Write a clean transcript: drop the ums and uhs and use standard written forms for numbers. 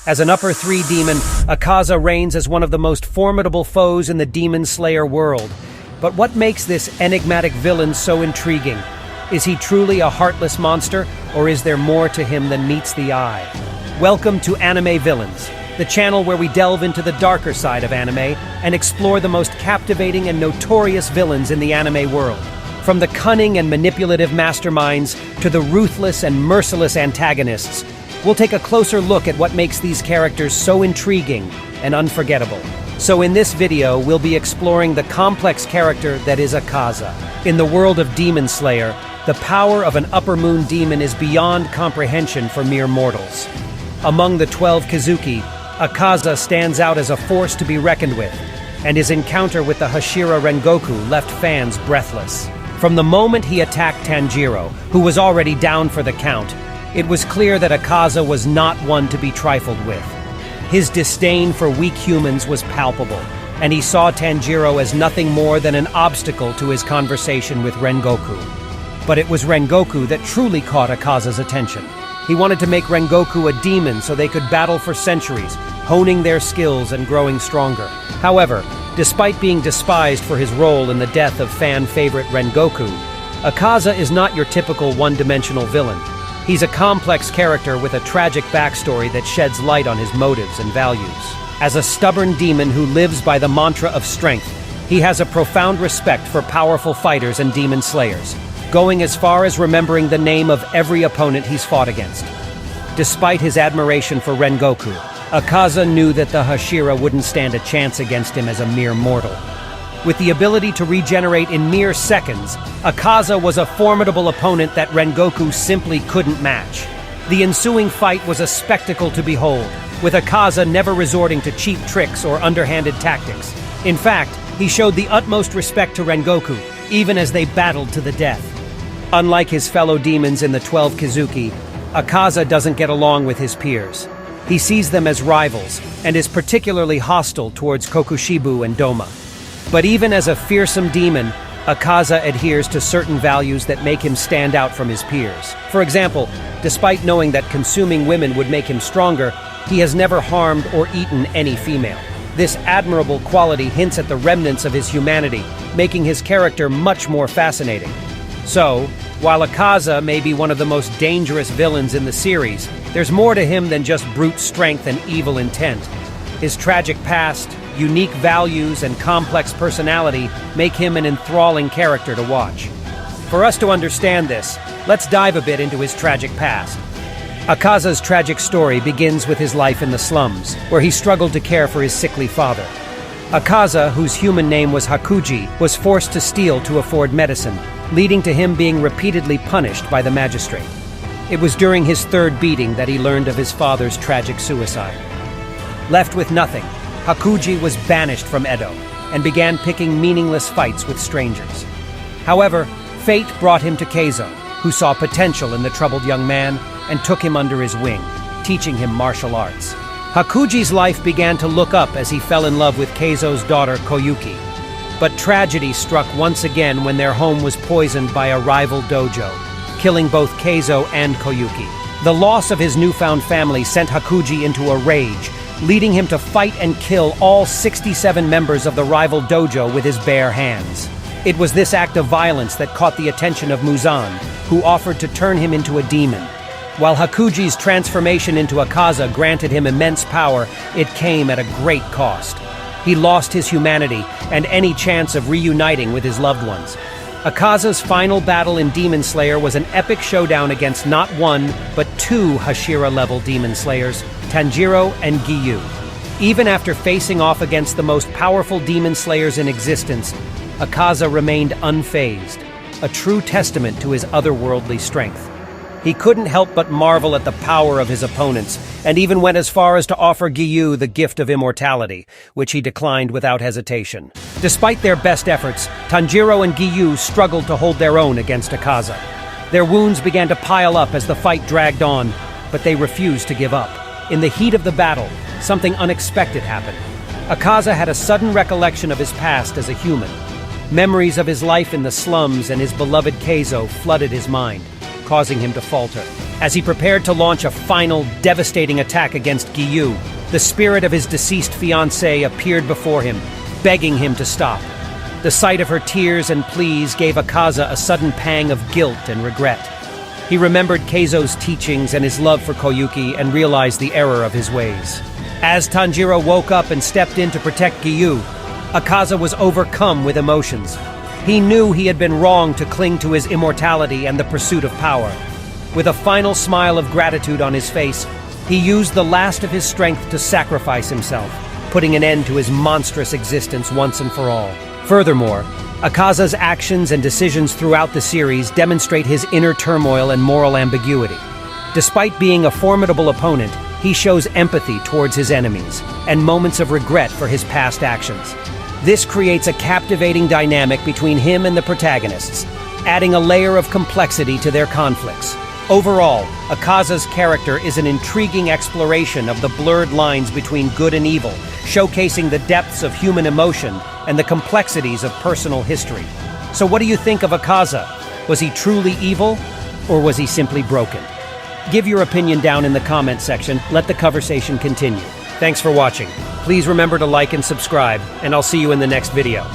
As an upper 3 demon, Akaza reigns as one of the most formidable foes in the Demon Slayer world. But what makes this enigmatic villain so intriguing? Is he truly a heartless monster, or is there more to him than meets the eye? Welcome to Anime Villains, the channel where we delve into the darker side of anime and explore the most captivating and notorious villains in the anime world. From the cunning and manipulative masterminds to the ruthless and merciless antagonists, we'll take a closer look at what makes these characters so intriguing and unforgettable. So in this video, we'll be exploring the complex character that is Akaza. In the world of Demon Slayer, the power of an upper moon demon is beyond comprehension for mere mortals. Among the 12 Kizuki, Akaza stands out as a force to be reckoned with, and his encounter with the Hashira Rengoku left fans breathless. From the moment he attacked Tanjiro, who was already down for the count, it was clear that Akaza was not one to be trifled with. His disdain for weak humans was palpable, and he saw Tanjiro as nothing more than an obstacle to his conversation with Rengoku. But it was Rengoku that truly caught Akaza's attention. He wanted to make Rengoku a demon so they could battle for centuries, honing their skills and growing stronger. However, despite being despised for his role in the death of fan-favorite Rengoku, Akaza is not your typical one-dimensional villain. He's a complex character with a tragic backstory that sheds light on his motives and values. As a stubborn demon who lives by the mantra of strength, he has a profound respect for powerful fighters and demon slayers, going as far as remembering the name of every opponent he's fought against. Despite his admiration for Rengoku, Akaza knew that the Hashira wouldn't stand a chance against him as a mere mortal. With the ability to regenerate in mere seconds, Akaza was a formidable opponent that Rengoku simply couldn't match. The ensuing fight was a spectacle to behold, with Akaza never resorting to cheap tricks or underhanded tactics. In fact, he showed the utmost respect to Rengoku, even as they battled to the death. Unlike his fellow demons in the 12 Kizuki, Akaza doesn't get along with his peers. He sees them as rivals, and is particularly hostile towards Kokushibu and Doma. But even as a fearsome demon, Akaza adheres to certain values that make him stand out from his peers. For example, despite knowing that consuming women would make him stronger, he has never harmed or eaten any female. This admirable quality hints at the remnants of his humanity, making his character much more fascinating. So, while Akaza may be one of the most dangerous villains in the series, there's more to him than just brute strength and evil intent. His tragic past, unique values, and complex personality make him an enthralling character to watch. For us to understand this, let's dive a bit into his tragic past. Akaza's tragic story begins with his life in the slums, where he struggled to care for his sickly father. Akaza, whose human name was Hakuji, was forced to steal to afford medicine, leading to him being repeatedly punished by the magistrate. It was during his third beating that he learned of his father's tragic suicide. Left with nothing, Hakuji was banished from Edo and began picking meaningless fights with strangers. However, fate brought him to Keizo, who saw potential in the troubled young man and took him under his wing, teaching him martial arts. Hakuji's life began to look up as he fell in love with Keizo's daughter Koyuki. But tragedy struck once again when their home was poisoned by a rival dojo, killing both Keizo and Koyuki. The loss of his newfound family sent Hakuji into a rage, leading him to fight and kill all 67 members of the rival dojo with his bare hands. It was this act of violence that caught the attention of Muzan, who offered to turn him into a demon. While Hakuji's transformation into Akaza granted him immense power, it came at a great cost. He lost his humanity and any chance of reuniting with his loved ones. Akaza's final battle in Demon Slayer was an epic showdown against not one, but 2 Hashira-level Demon Slayers, Tanjiro and Giyu. Even after facing off against the most powerful Demon Slayers in existence, Akaza remained unfazed, a true testament to his otherworldly strength. He couldn't help but marvel at the power of his opponents, and even went as far as to offer Giyu the gift of immortality, which he declined without hesitation. Despite their best efforts, Tanjiro and Giyu struggled to hold their own against Akaza. Their wounds began to pile up as the fight dragged on, but they refused to give up. In the heat of the battle, something unexpected happened. Akaza had a sudden recollection of his past as a human. Memories of his life in the slums and his beloved Keizo flooded his mind, causing him to falter. As he prepared to launch a final, devastating attack against Giyu, the spirit of his deceased fiancée appeared before him, begging him to stop. The sight of her tears and pleas gave Akaza a sudden pang of guilt and regret. He remembered Keizo's teachings and his love for Koyuki and realized the error of his ways. As Tanjiro woke up and stepped in to protect Giyu, Akaza was overcome with emotions. He knew he had been wrong to cling to his immortality and the pursuit of power. With a final smile of gratitude on his face, he used the last of his strength to sacrifice himself, putting an end to his monstrous existence once and for all. Furthermore, Akaza's actions and decisions throughout the series demonstrate his inner turmoil and moral ambiguity. Despite being a formidable opponent, he shows empathy towards his enemies and moments of regret for his past actions. This creates a captivating dynamic between him and the protagonists, adding a layer of complexity to their conflicts. Overall, Akaza's character is an intriguing exploration of the blurred lines between good and evil, showcasing the depths of human emotion and the complexities of personal history. So what do you think of Akaza? Was he truly evil, or was he simply broken? Give your opinion down in the comment section. Let the conversation continue. Thanks for watching. Please remember to like and subscribe, and I'll see you in the next video.